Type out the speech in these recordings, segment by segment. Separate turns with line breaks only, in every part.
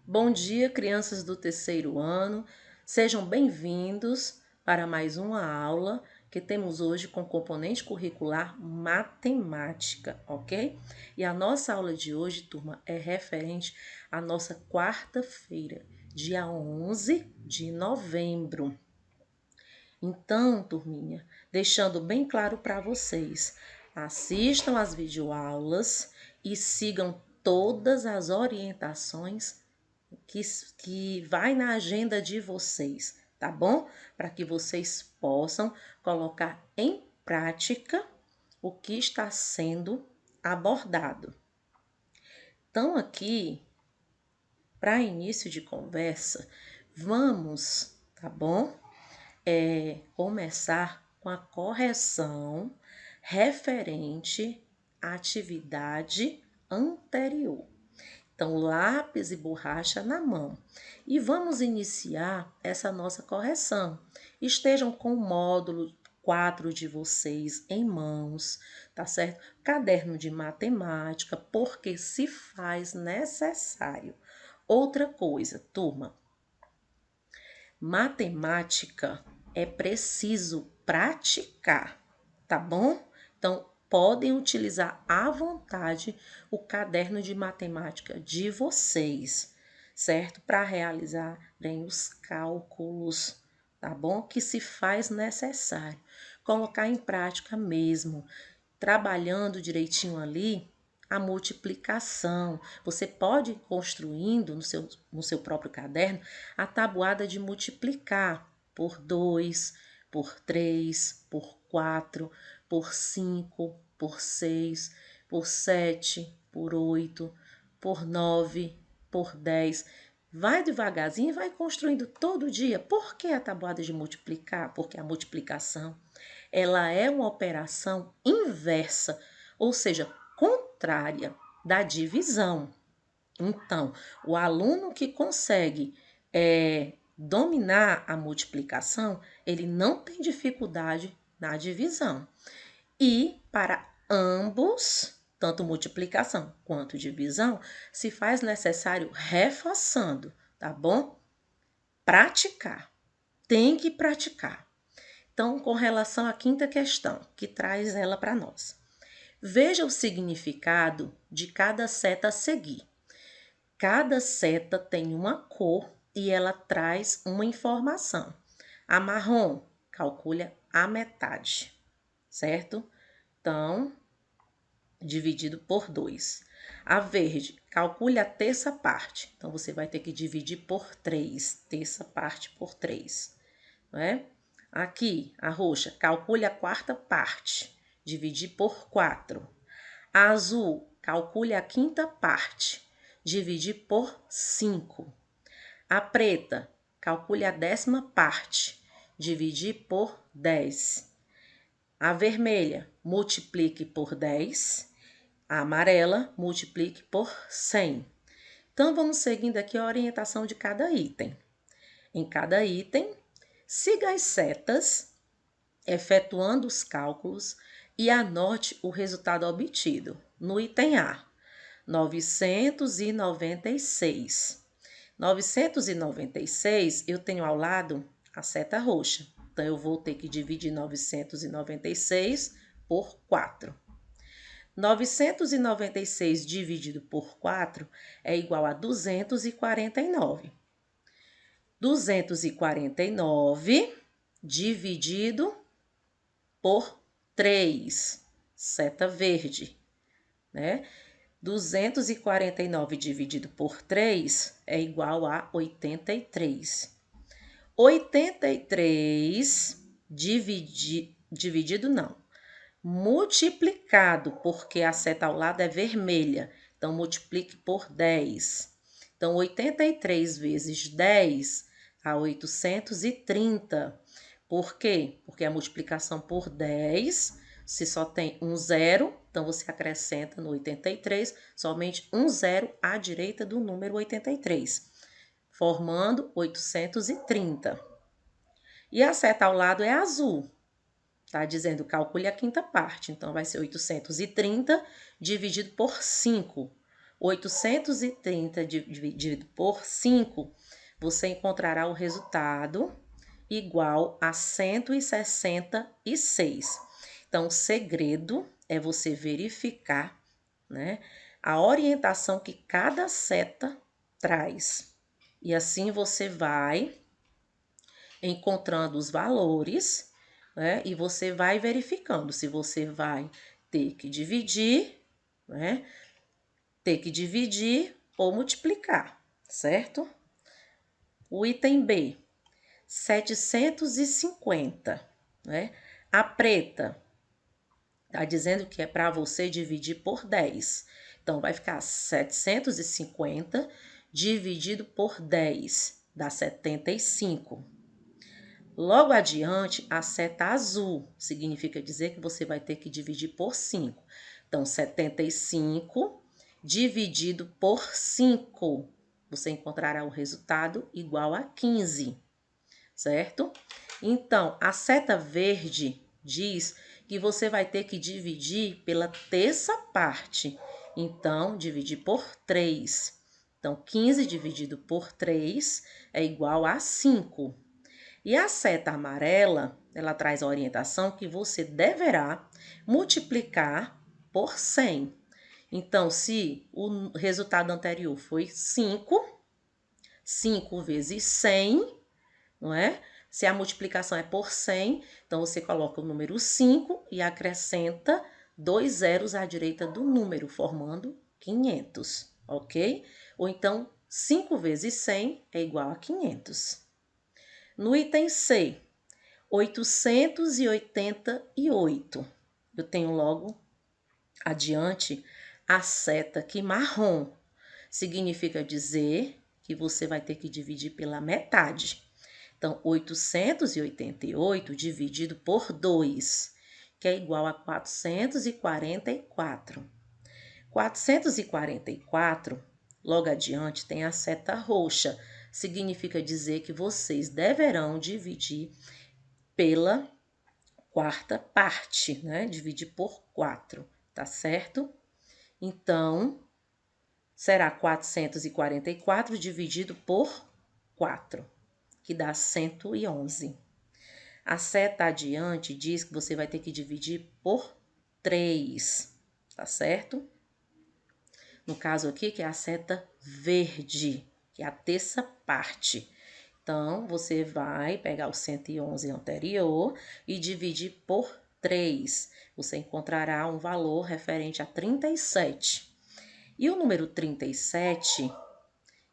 Bom dia, crianças do terceiro ano. Sejam bem-vindos para mais uma aula que temos hoje com componente curricular matemática, ok? E a nossa aula de hoje, turma, é referente à nossa quarta-feira, dia 11 de novembro. Então, turminha, deixando bem claro para vocês, assistam às videoaulas e sigam todas as orientações que vai na agenda de vocês, tá bom? Para que vocês possam colocar em prática o que está sendo abordado. Então, aqui, para início de conversa, vamos, tá bom? Começar com a correção referente à atividade anterior. Então, lápis e borracha na mão. E vamos iniciar essa nossa correção. Estejam com o módulo 4 de vocês em mãos, tá certo? Caderno de matemática, porque se faz necessário. Outra coisa, turma, matemática é preciso praticar, tá bom? Então, podem utilizar à vontade o caderno de matemática de vocês, certo? Para realizarem os cálculos, tá bom? Que se faz necessário. Colocar em prática mesmo, trabalhando direitinho ali a multiplicação. Você pode ir construindo no seu próprio caderno a tabuada de multiplicar por 2, por 3, por 4, por 5, por 6, por 7, por 8, por 9, por 10. Vai devagarzinho e vai construindo todo dia. Por que a tabuada de multiplicar? Porque a multiplicação ela é uma operação inversa, ou seja, contrária da divisão. Então, o aluno que consegue dominar a multiplicação, ele não tem dificuldade na divisão. E para ambos, tanto multiplicação quanto divisão, se faz necessário refaçando, tá bom? Praticar. Tem que praticar. Então, com relação à quinta questão, que traz ela para nós. Veja o significado de cada seta a seguir. Cada seta tem uma cor e ela traz uma informação. A marrom calcula a metade, certo? Então, dividido por 2. A verde calcule a terça parte. Então, você vai ter que dividir por 3. Terça parte por 3, não é? Aqui, a roxa, calcule a quarta parte, dividir por 4. A azul, calcule a quinta parte, dividir por 5. A preta, calcule a 10ª parte, dividir por 10. A vermelha, multiplique por 10. A amarela, multiplique por 100. Então, vamos seguindo aqui a orientação de cada item. Em cada item, siga as setas, efetuando os cálculos e anote o resultado obtido. No item A, 996. 996, eu tenho ao lado a seta roxa. Então, eu vou ter que dividir 996 por 4. 996 dividido por 4 é igual a 249. 249 dividido por 3, seta verde, né? 249 dividido por 3 é igual a 83. 83 dividido não, multiplicado, porque a seta ao lado é vermelha, então multiplique por 10. Então, 83 vezes 10 a 830. Por quê? Porque a multiplicação por 10, se só tem um zero, então você acrescenta no 83 somente um zero à direita do número 83, formando 830. E a seta ao lado é azul. Tá dizendo, calcule a quinta parte. Então, vai ser 830 dividido por 5. 830 dividido por 5, você encontrará o resultado igual a 166. Então, o segredo é você verificar, né, a orientação que cada seta traz. E assim você vai encontrando os valores, né, e você vai verificando se você vai ter que dividir, né, ter que dividir ou multiplicar, certo? O item B, 750, né? A preta tá dizendo que é para você dividir por 10. Então, vai ficar 750 dividido por 10, dá 75. Logo adiante, a seta azul significa dizer que você vai ter que dividir por 5. Então, 75 dividido por 5, você encontrará o resultado igual a 15, certo? Então, a seta verde diz que você vai ter que dividir pela terça parte. Então, dividir por 3. Então, 15 dividido por 3 é igual a 5. E a seta amarela, ela traz a orientação que você deverá multiplicar por 100. Então, se o resultado anterior foi 5, 5 vezes 100, não é? Se a multiplicação é por 100, então você coloca o número 5 e acrescenta 2 zeros à direita do número, formando 500, ok? Ou então, 5 vezes 100 é igual a 500. No item C, 888. Eu tenho logo adiante a seta aqui marrom. Significa dizer que você vai ter que dividir pela metade. Então, 888 dividido por 2, que é igual a 444. 444, logo adiante, tem a seta roxa. Significa dizer que vocês deverão dividir pela quarta parte, né? Dividir por 4, tá certo? Então, será 444 dividido por 4, que dá 111. A seta adiante diz que você vai ter que dividir por 3, tá certo? No caso aqui, que é a seta verde, que é a terça parte. Então, você vai pegar o 111 anterior e dividir por 3. Você encontrará um valor referente a 37. E o número 37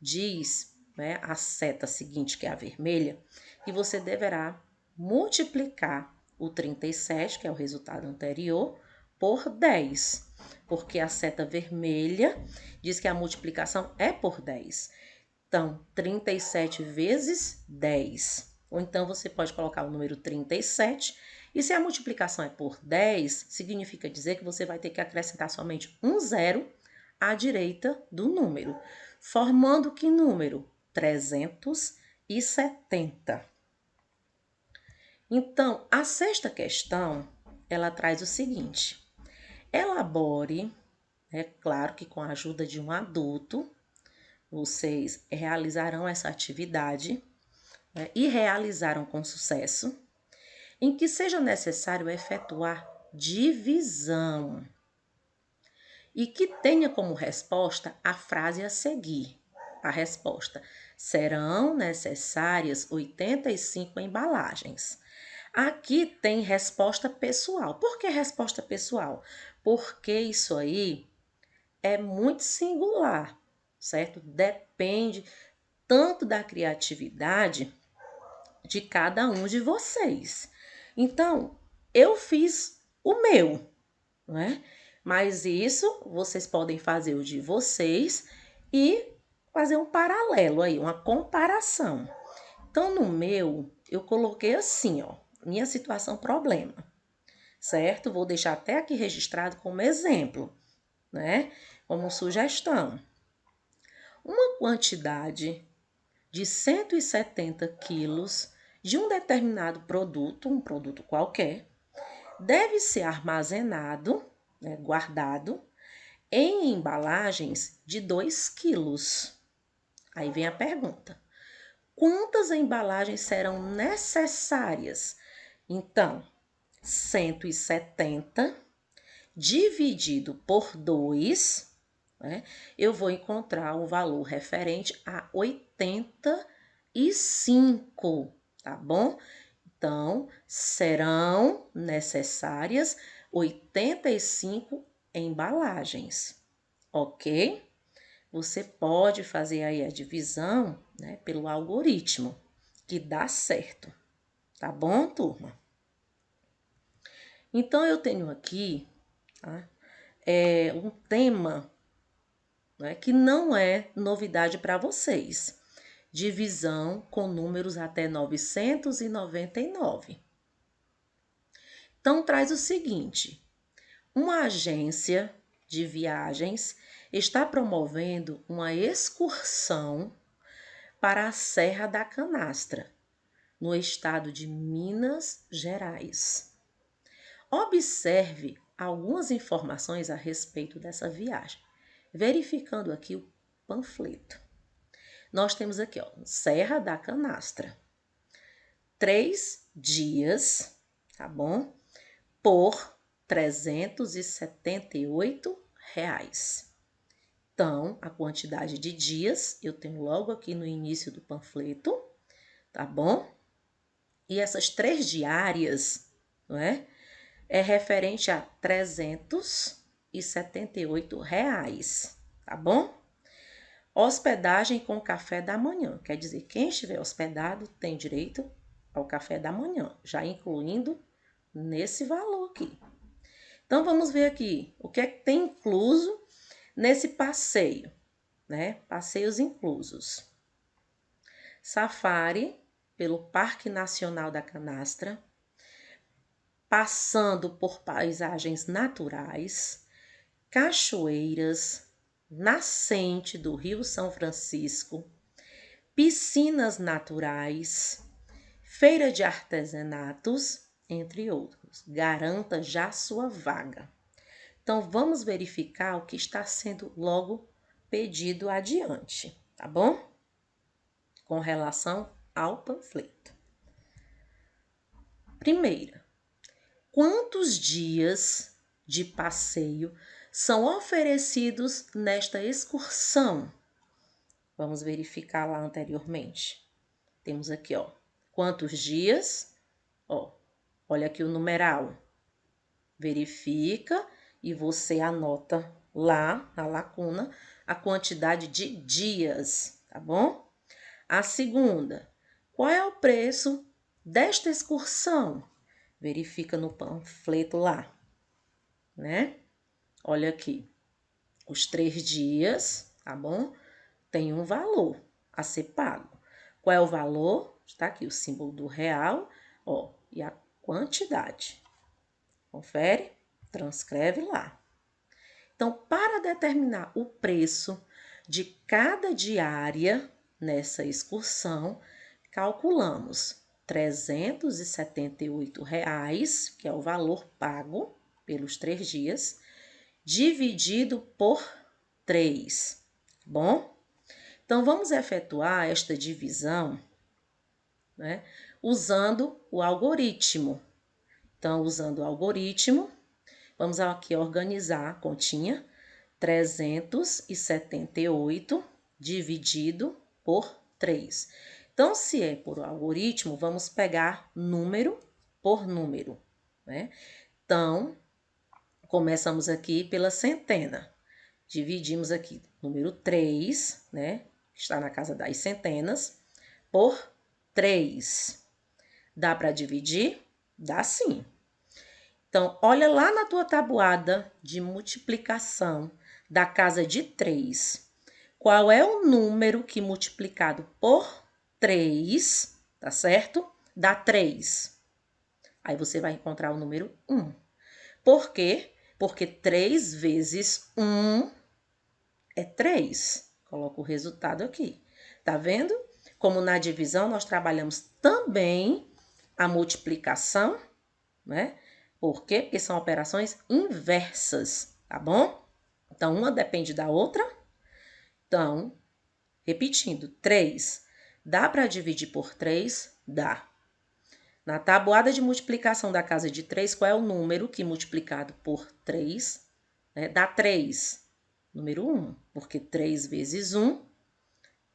diz, né, a seta seguinte, que é a vermelha, que você deverá multiplicar o 37, que é o resultado anterior, por 10. Porque a seta vermelha diz que a multiplicação é por 10. Então, 37 vezes 10. Ou então, você pode colocar o número 37. E se a multiplicação é por 10, significa dizer que você vai ter que acrescentar somente um zero à direita do número. Formando que número? 370. Então, a sexta questão, ela traz o seguinte. Elabore, é claro que com a ajuda de um adulto, vocês realizarão essa atividade, né, e realizaram com sucesso, em que seja necessário efetuar divisão e que tenha como resposta a frase a seguir. A resposta: serão necessárias 85 embalagens. Aqui tem resposta pessoal. Por que resposta pessoal? Porque isso aí é muito singular, certo? Depende tanto da criatividade de cada um de vocês. Então, eu fiz o meu, né? Mas isso vocês podem fazer o de vocês e fazer um paralelo aí, uma comparação. Então, no meu, eu coloquei assim, ó, minha situação problema, certo? Vou deixar até aqui registrado como exemplo, né? Como sugestão. Uma quantidade de 170 quilos de um determinado produto, um produto qualquer, deve ser armazenado, né, guardado, em embalagens de 2 quilos. Aí vem a pergunta: quantas embalagens serão necessárias? Então, 170 dividido por 2, né, eu vou encontrar o valor referente a 85, tá bom? Então, serão necessárias 85 embalagens, ok? Você pode fazer aí a divisão, né, pelo algoritmo, que dá certo, tá bom, turma? Então, eu tenho aqui, tá, um tema, né, que não é novidade para vocês. Divisão com números até 999. Então, traz o seguinte: uma agência de viagens está promovendo uma excursão para a Serra da Canastra, no estado de Minas Gerais. Observe algumas informações a respeito dessa viagem, verificando aqui o panfleto. Nós temos aqui, ó, Serra da Canastra. 3 dias, tá bom? Por R$ 378. Então, a quantidade de dias eu tenho logo aqui no início do panfleto, tá bom? E essas 3 diárias, não é? É referente a R$ 378, tá bom? Hospedagem com café da manhã, quer dizer, quem estiver hospedado tem direito ao café da manhã, já incluindo nesse valor aqui. Então, vamos ver aqui o que é que tem incluso nesse passeio, né? Passeios inclusos. Safari pelo Parque Nacional da Canastra, passando por paisagens naturais, cachoeiras, nascente do Rio São Francisco, piscinas naturais, feira de artesanatos, entre outros. Garanta já sua vaga. Então, vamos verificar o que está sendo logo pedido adiante, tá bom? Com relação ao panfleto. Primeira, quantos dias de passeio são oferecidos nesta excursão? Vamos verificar lá anteriormente. Temos aqui, ó, quantos dias? Ó, olha aqui o numeral. Verifica e você anota lá na lacuna a quantidade de dias, tá bom? A segunda, qual é o preço desta excursão? Verifica no panfleto lá, né? Olha aqui, os 3 dias, tá bom? Tem um valor a ser pago. Qual é o valor? Está aqui o símbolo do real, ó, e a quantidade. Confere, transcreve lá. Então, para determinar o preço de cada diária nessa excursão, calculamos R$ 378, que é o valor pago pelos 3 dias, dividido por 3, bom? Então, vamos efetuar esta divisão, né, usando o algoritmo. Então, usando o algoritmo, vamos aqui organizar a continha. 378 dividido por 3. Então, se é por algoritmo, vamos pegar número por número, né? Então, começamos aqui pela centena. Dividimos aqui número 3, né? Que está na casa das centenas, por 3. Dá para dividir? Dá sim. Então, olha lá na tua tabuada de multiplicação da casa de 3. Qual é o número que multiplicado por 3, tá certo? Dá 3. Aí você vai encontrar o número 1. Por quê? Porque 3 vezes 1 é 3. Coloca o resultado aqui. Tá vendo? Como na divisão nós trabalhamos também a multiplicação, né? Por quê? Porque são operações inversas, tá bom? Então, uma depende da outra. Então, repetindo, 3. Dá para dividir por 3? Dá. Na tabuada de multiplicação da casa de 3, qual é o número que multiplicado por 3 dá 3? Número 1, porque 3 vezes 1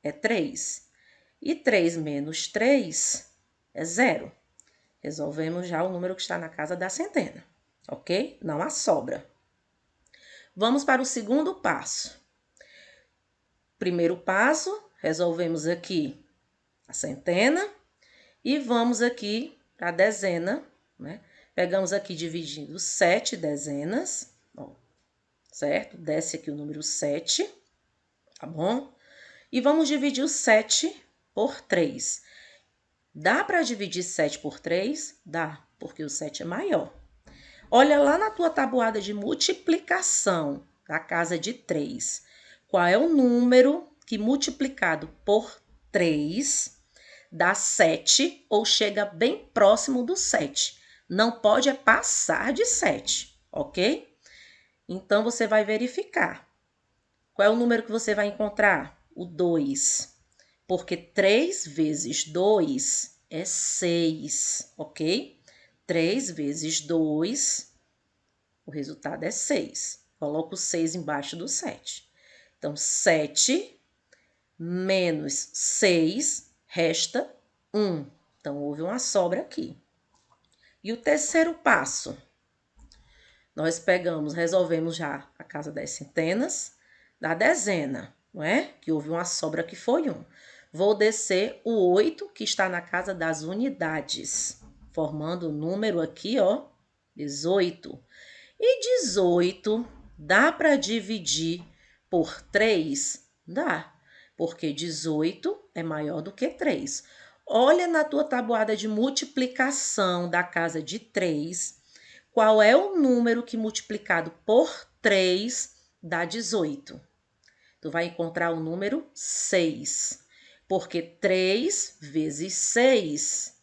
é 3. E 3 menos 3 é 0. Resolvemos já o número que está na casa da centena, ok? Não há sobra. Vamos para o segundo passo. Primeiro passo, resolvemos aqui a centena e vamos aqui para a dezena, né? Pegamos aqui dividindo 7 dezenas, ó, certo? Desce aqui o número 7, tá bom? E vamos dividir o 7 por 3. Dá para dividir 7 por 3? Dá, porque o 7 é maior. Olha lá na tua tabuada de multiplicação da casa de 3. Qual é o número que multiplicado por 3 dá 7 ou chega bem próximo do 7? Não pode passar de 7, ok? Então, você vai verificar. Qual é o número que você vai encontrar? O 2. Porque 3 vezes 2 é 6, ok? 3 vezes 2, o resultado é 6. Coloca o 6 embaixo do 7. Então, 7 menos 6 resta 1. Então, houve uma sobra aqui. E o terceiro passo? Nós resolvemos já a casa das centenas da dezena, não é? Que houve uma sobra que foi 1. Vou descer o 8, que está na casa das unidades, formando o número aqui, ó, 18. E 18 dá para dividir por 3? Dá, porque 18 é maior do que 3. Olha na tua tabuada de multiplicação da casa de 3, qual é o número que multiplicado por 3 dá 18? Tu vai encontrar o número 6, porque 3 vezes 6,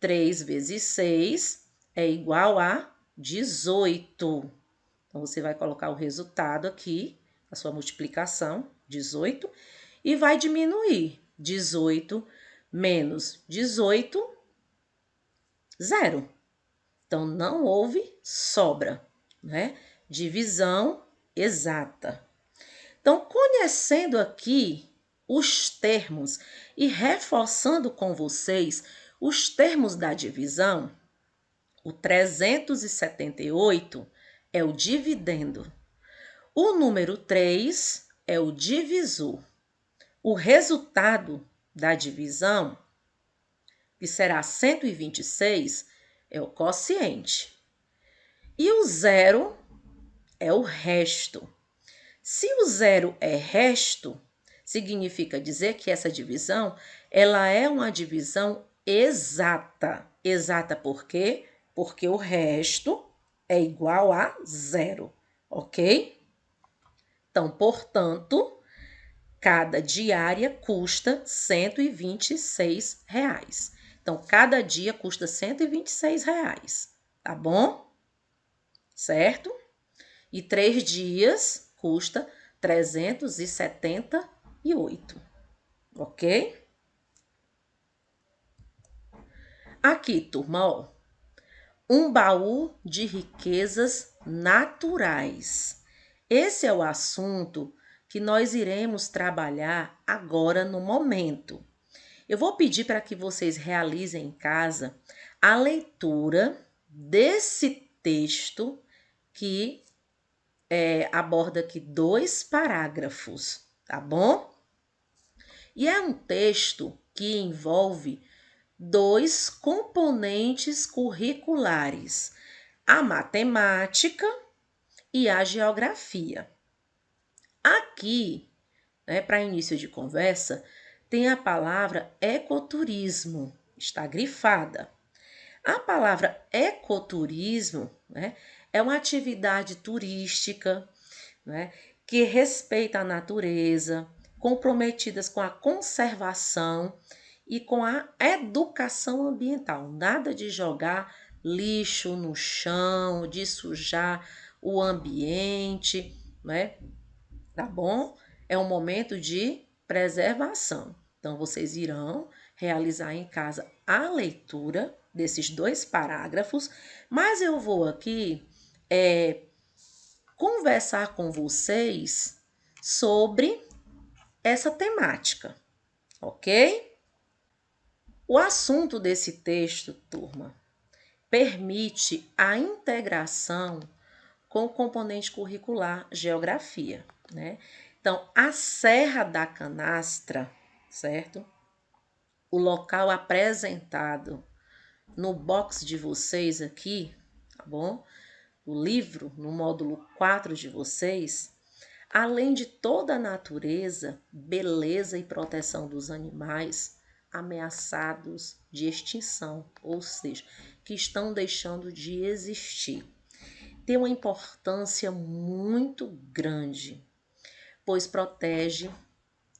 3 vezes 6 é igual a 18. Então, você vai colocar o resultado aqui, a sua multiplicação, 18, e vai diminuir. 18 menos 18, 0. Então, não houve sobra, né? Divisão exata. Então, conhecendo aqui os termos e reforçando com vocês os termos da divisão, o 378 é o dividendo. O número 3 é o divisor. O resultado da divisão, que será 126, é o quociente. E o 0 é o resto. Se o 0 é resto, significa dizer que essa divisão, ela é uma divisão exata. Exata por quê? Porque o resto é igual a 0, ok? Então, portanto, cada diária custa R$ 126. Então, cada dia custa R$ 126, tá bom? Certo? E 3 dias custa 378, ok? Aqui, turma, ó, um baú de riquezas naturais. Esse é o assunto que nós iremos trabalhar agora no momento. Eu vou pedir para que vocês realizem em casa a leitura desse texto que aborda aqui 2 parágrafos, tá bom? E é um texto que envolve 2 componentes curriculares, a matemática e a geografia. Aqui, para início de conversa, tem a palavra ecoturismo, está grifada. A palavra ecoturismo, é uma atividade turística, que respeita a natureza, comprometidas com a conservação e com a educação ambiental. Nada de jogar lixo no chão, de sujar o ambiente, tá bom? É um momento de preservação. Então, vocês irão realizar em casa a leitura desses 2 parágrafos, mas eu vou aqui conversar com vocês sobre essa temática, ok? O assunto desse texto, turma, permite a integração com o componente curricular geografia, né? Então, a Serra da Canastra, certo? O local apresentado no box de vocês aqui, tá bom? O livro, no módulo 4 de vocês, além de toda a natureza, beleza e proteção dos animais ameaçados de extinção, ou seja, que estão deixando de existir, tem uma importância muito grande, pois protege,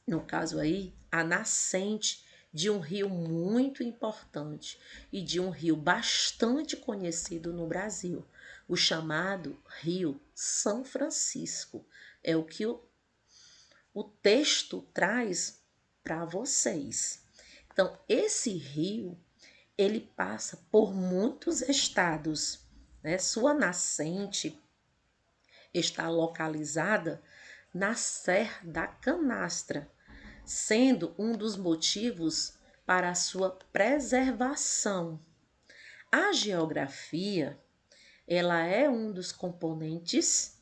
no caso aí, a nascente de um rio muito importante e de um rio bastante conhecido no Brasil, o chamado Rio São Francisco. É o que o texto traz para vocês. Então, esse rio, ele passa por muitos estados, né? Sua nascente está localizada na Serra da Canastra, sendo um dos motivos para a sua preservação. A geografia, ela é um dos componentes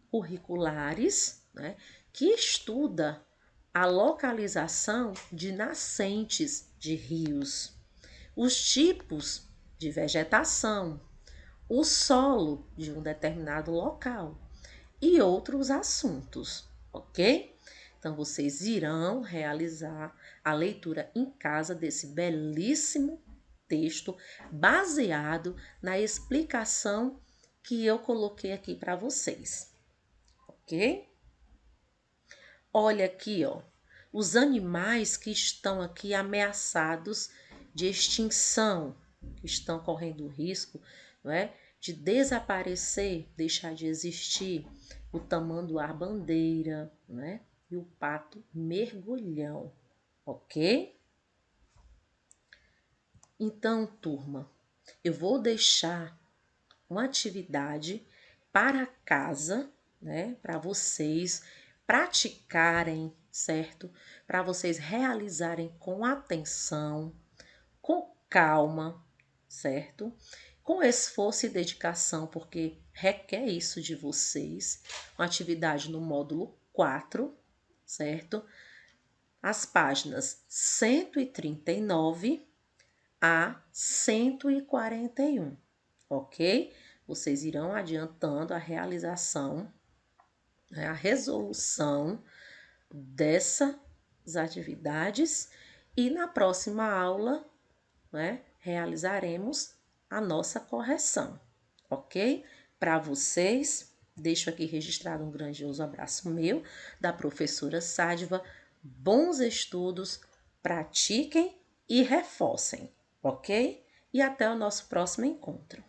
curriculares, né, que estuda a localização de nascentes de rios, os tipos de vegetação, o solo de um determinado local e outros assuntos, ok? Então, vocês irão realizar a leitura em casa desse belíssimo texto baseado na explicação que eu coloquei aqui para vocês, ok? Olha aqui, ó, os animais que estão aqui ameaçados de extinção, que estão correndo risco, não é, de desaparecer, deixar de existir, o tamanduá-bandeira, né, e o pato mergulhão, ok? Então, turma, eu vou deixar uma atividade para casa, né, para vocês praticarem, certo? Para vocês realizarem com atenção, com calma, certo? Com esforço e dedicação, porque requer isso de vocês. Uma atividade no módulo 4, certo? As páginas 139 a 141, ok? Vocês irão adiantando a realização, né, a resolução dessas atividades e na próxima aula, né, realizaremos a nossa correção, ok? Para vocês, deixo aqui registrado um grandioso abraço meu, da professora Sádiva. Bons estudos, pratiquem e reforcem, ok? E até o nosso próximo encontro.